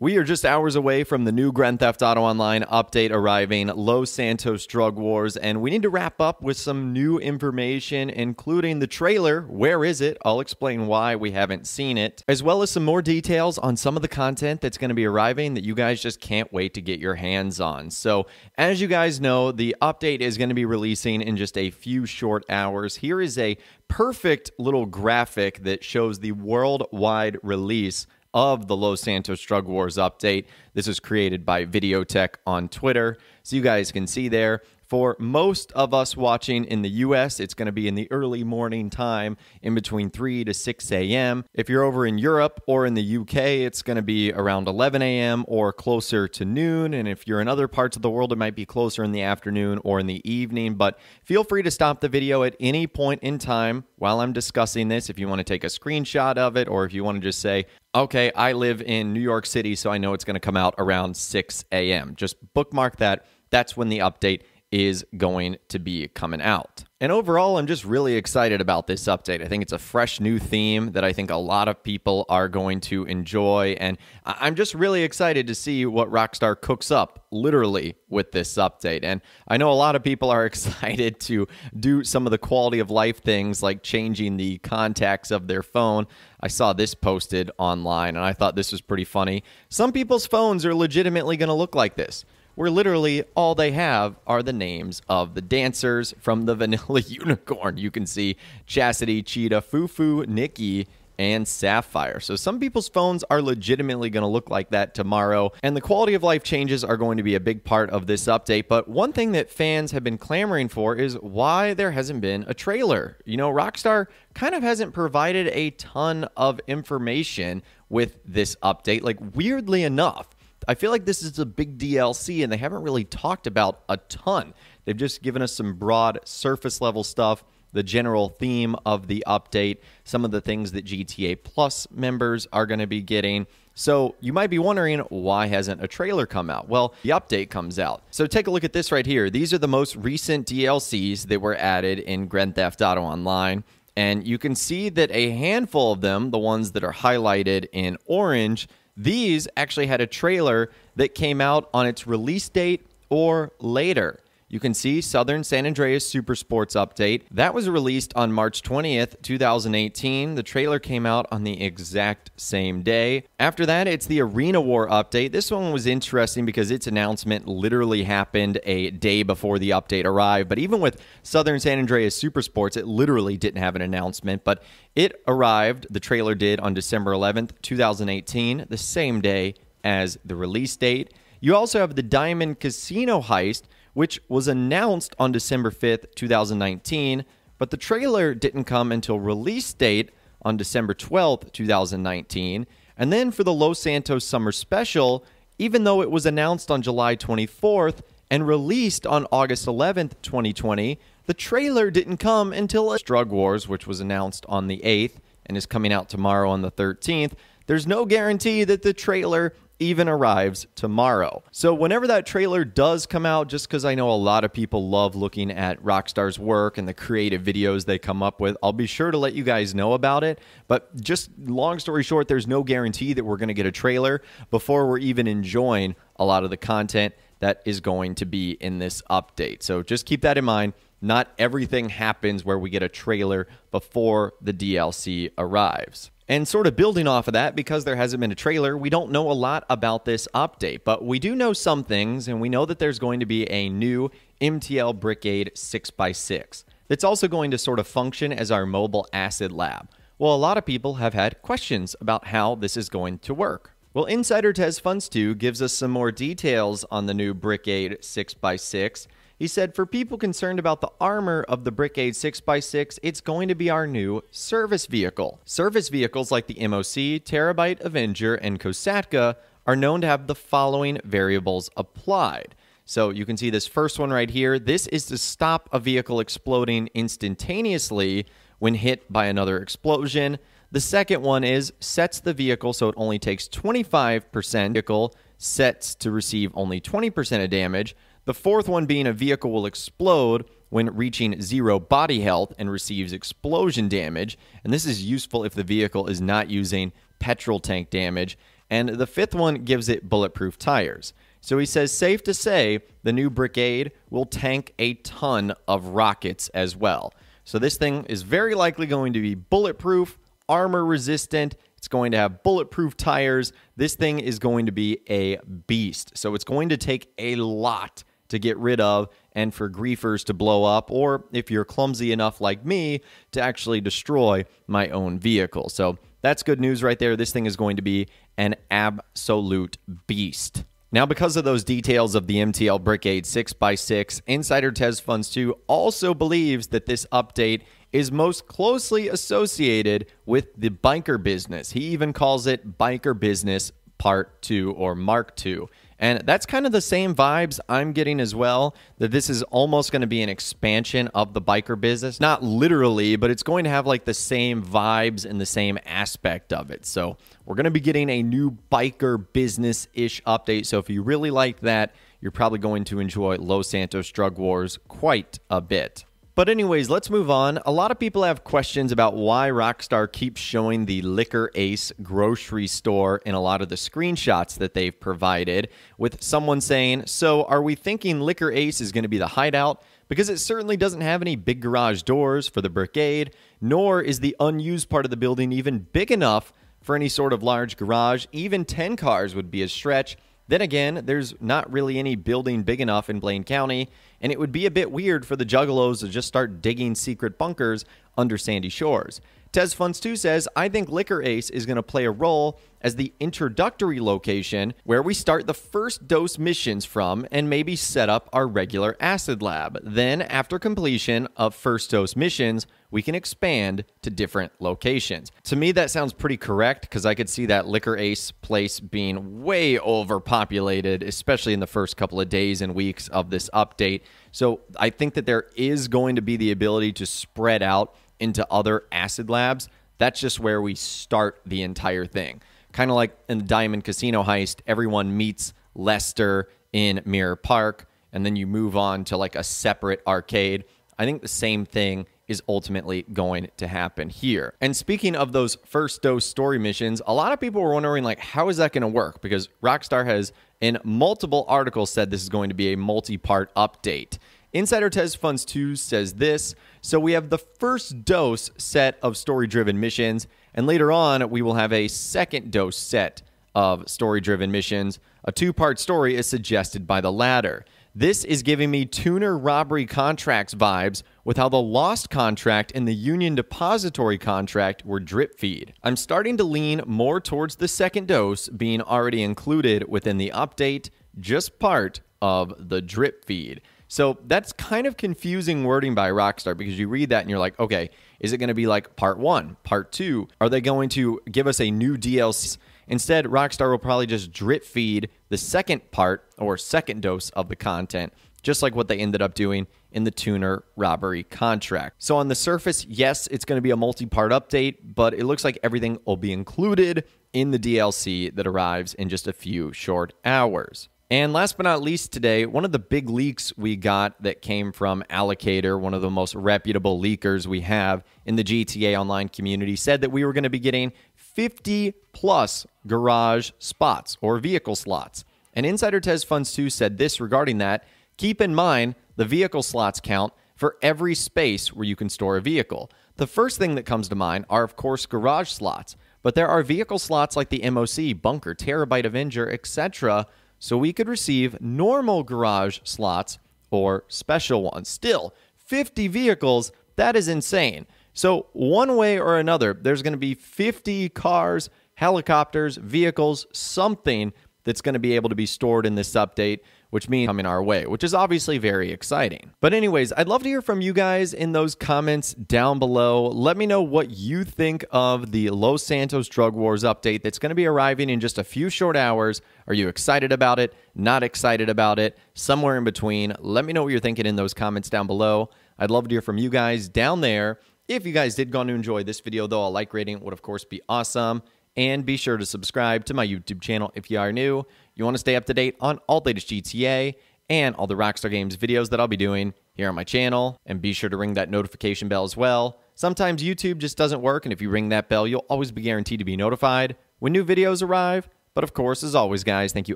We are just hours away from the new Grand Theft Auto Online update arriving, Los Santos Drug Wars, and we need to wrap up with some new information, including the trailer. Where is it? I'll explain why we haven't seen it, as well as some more details on some of the content that's going to be arriving that you guys just can't wait to get your hands on. So, as you guys know, the update is going to be releasing in just a few short hours. Here is a perfect little graphic that shows the worldwide release of the Los Santos Drug Wars update. This was created by Videotech on Twitter, so you guys can see there. For most of us watching in the US, it's going to be in the early morning time, in between 3 to 6 a.m. If you're over in Europe or in the UK, it's going to be around 11 a.m. or closer to noon. And if you're in other parts of the world, it might be closer in the afternoon or in the evening. But feel free to stop the video at any point in time while I'm discussing this if you want to take a screenshot of it, or if you want to just say, okay, I live in New York City, so I know it's going to come out around 6 a.m. Just bookmark that. That's when the update is going to be coming out. And overall, I'm just really excited about this update. I think it's a fresh new theme that I think a lot of people are going to enjoy, and I'm just really excited to see what Rockstar cooks up, literally, with this update. And I know a lot of people are excited to do some of the quality of life things, like changing the contacts of their phone. I saw this posted online, and I thought this was pretty funny. Some people's phones are legitimately going to look like this, where literally all they have are the names of the dancers from the Vanilla Unicorn. You can see Chastity, Cheetah, Fufu, Nikki, and Sapphire. So some people's phones are legitimately going to look like that tomorrow, and the quality of life changes are going to be a big part of this update. But one thing that fans have been clamoring for is why there hasn't been a trailer. You know, Rockstar kind of hasn't provided a ton of information with this update. Like, weirdly enough, I feel like this is a big DLC, and they haven't really talked about a ton. They've just given us some broad surface level stuff, the general theme of the update, some of the things that GTA Plus members are going to be getting. So you might be wondering, why hasn't a trailer come out? Well, the update comes out. So take a look at this right here. These are the most recent DLCs that were added in Grand Theft Auto Online. And you can see that a handful of them, the ones that are highlighted in orange, these actually had a trailer that came out on its release date or later. You can see Southern San Andreas Super Sports Update. That was released on March 20th, 2018. The trailer came out on the exact same day. After that, it's the Arena War Update. This one was interesting because its announcement literally happened a day before the update arrived. But even with Southern San Andreas Super Sports, it literally didn't have an announcement. But it arrived, the trailer did, on December 11th, 2018, the same day as the release date. You also have the Diamond Casino Heist, which was announced on December 5th, 2019, but the trailer didn't come until release date on December 12th, 2019. And then for the Los Santos Summer Special, even though it was announced on July 24th and released on August 11th, 2020, the trailer didn't come until Drug Wars, which was announced on the 8th and is coming out tomorrow on the 13th. There's no guarantee that the trailer even arrives tomorrow. So whenever that trailer does come out, just because I know a lot of people love looking at Rockstar's work and the creative videos they come up with, I'll be sure to let you guys know about it. But just long story short, there's no guarantee that we're going to get a trailer before we're even enjoying a lot of the content that is going to be in this update. So just keep that in mind. Not everything happens where we get a trailer before the DLC arrives. And sort of building off of that, because there hasn't been a trailer, we don't know a lot about this update, but we do know some things, and we know that there's going to be a new MTL Brickade 6x6 that's also going to sort of function as our mobile acid lab. Well, a lot of people have had questions about how this is going to work. Well, Insider Tez Funds 2 gives us some more details on the new Brickade 6x6. He said, for people concerned about the armor of the Brickade 6x6, it's going to be our new service vehicle. Service vehicles like the MOC, Terabyte, Avenger, and Kosatka are known to have the following variables applied. So you can see this first one right here. This is to stop a vehicle exploding instantaneously when hit by another explosion. The second one is sets the vehicle so it only takes 25%. Vehicle sets to receive only 20% of damage. The fourth one being a vehicle will explode when reaching 0 body health and receives explosion damage. And this is useful if the vehicle is not using petrol tank damage. And the fifth one gives it bulletproof tires. So he says, safe to say, the new Brigade will tank a ton of rockets as well. So this thing is very likely going to be bulletproof, armor resistant. It's going to have bulletproof tires. This thing is going to be a beast. So it's going to take a lot to get rid of and for griefers to blow up, or if you're clumsy enough like me, to actually destroy my own vehicle. So that's good news right there. This thing is going to be an absolute beast. Now, because of those details of the MTL Brigade 6x6, Insider Tez Funds 2 also believes that this update is most closely associated with the biker business. He even calls it Biker Business Part 2 or Mark 2. And that's kind of the same vibes I'm getting as well, that this is almost going to be an expansion of the biker business. Not literally, but it's going to have like the same vibes and the same aspect of it. So we're going to be getting a new biker business-ish update. So if you really like that, you're probably going to enjoy Los Santos Drug Wars quite a bit. But anyways, let's move on. A lot of people have questions about why Rockstar keeps showing the Liquor Ace grocery store in a lot of the screenshots that they've provided, with someone saying, so are we thinking Liquor Ace is going to be the hideout? Because it certainly doesn't have any big garage doors for the Brigade, nor is the unused part of the building even big enough for any sort of large garage. Even 10 cars would be a stretch. Then again, there's not really any building big enough in Blaine County, and it would be a bit weird for the Juggalos to just start digging secret bunkers under Sandy Shores. Tez Funds 2 says, I think Liquor Ace is going to play a role as the introductory location where we start the first dose missions from and maybe set up our regular acid lab. Then, after completion of first dose missions, we can expand to different locations. To me, that sounds pretty correct because I could see that Liquor Ace place being way overpopulated, especially in the first couple of days and weeks of this update. So I think that there is going to be the ability to spread out into other acid labs. That's just where we start the entire thing. Kind of like in the Diamond Casino heist, everyone meets Lester in Mirror Park, and then you move on to like a separate arcade. I think the same thing is ultimately going to happen here. And speaking of those first dose story missions, a lot of people were wondering, like, how is that going to work? Because Rockstar has, in multiple articles, said this is going to be a multi-part update. Insider Tez Funds 2 says this, so we have the first dose set of story-driven missions, and later on, we will have a second dose set of story-driven missions. A two-part story is suggested by the latter. This is giving me tuner robbery contracts vibes with how the Lost contract and the Union Depository contract were drip feed. I'm starting to lean more towards the second dose being already included within the update, just part of the drip feed. So that's kind of confusing wording by Rockstar because you read that and you're like, okay, is it going to be like part 1, part 2? Are they going to give us a new DLC? Instead, Rockstar will probably just drip feed the second part or second dose of the content, just like what they ended up doing in the tuner robbery contract. So on the surface, yes, it's going to be a multi-part update, but it looks like everything will be included in the DLC that arrives in just a few short hours. And last but not least today, one of the big leaks we got that came from Allocator, one of the most reputable leakers we have in the GTA Online community, said that we were going to be getting 50-plus garage spots or vehicle slots. And Insider Tez Funds 2 said this regarding that, keep in mind the vehicle slots count for every space where you can store a vehicle. The first thing that comes to mind are, of course, garage slots, but there are vehicle slots like the MOC, Bunker, Terabyte Avenger, etc., so we could receive normal garage slots or special ones. Still, 50 vehicles, that is insane. So one way or another, there's going to be 50 cars, helicopters, vehicles, something that's going to be able to be stored in this update, which means coming our way, which is obviously very exciting. But anyways, I'd love to hear from you guys in those comments down below. Let me know what you think of the Los Santos Drug Wars update that's going to be arriving in just a few short hours. Are you excited about it? Not excited about it? Somewhere in between. Let me know what you're thinking in those comments down below. I'd love to hear from you guys down there. If you guys did go on to enjoy this video, though, a like rating would, of course, be awesome. And be sure to subscribe to my YouTube channel if you are new. You want to stay up to date on all the latest GTA and all the Rockstar Games videos that I'll be doing here on my channel. And be sure to ring that notification bell as well. Sometimes YouTube just doesn't work, and if you ring that bell, you'll always be guaranteed to be notified when new videos arrive. But of course, as always, guys, thank you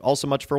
all so much for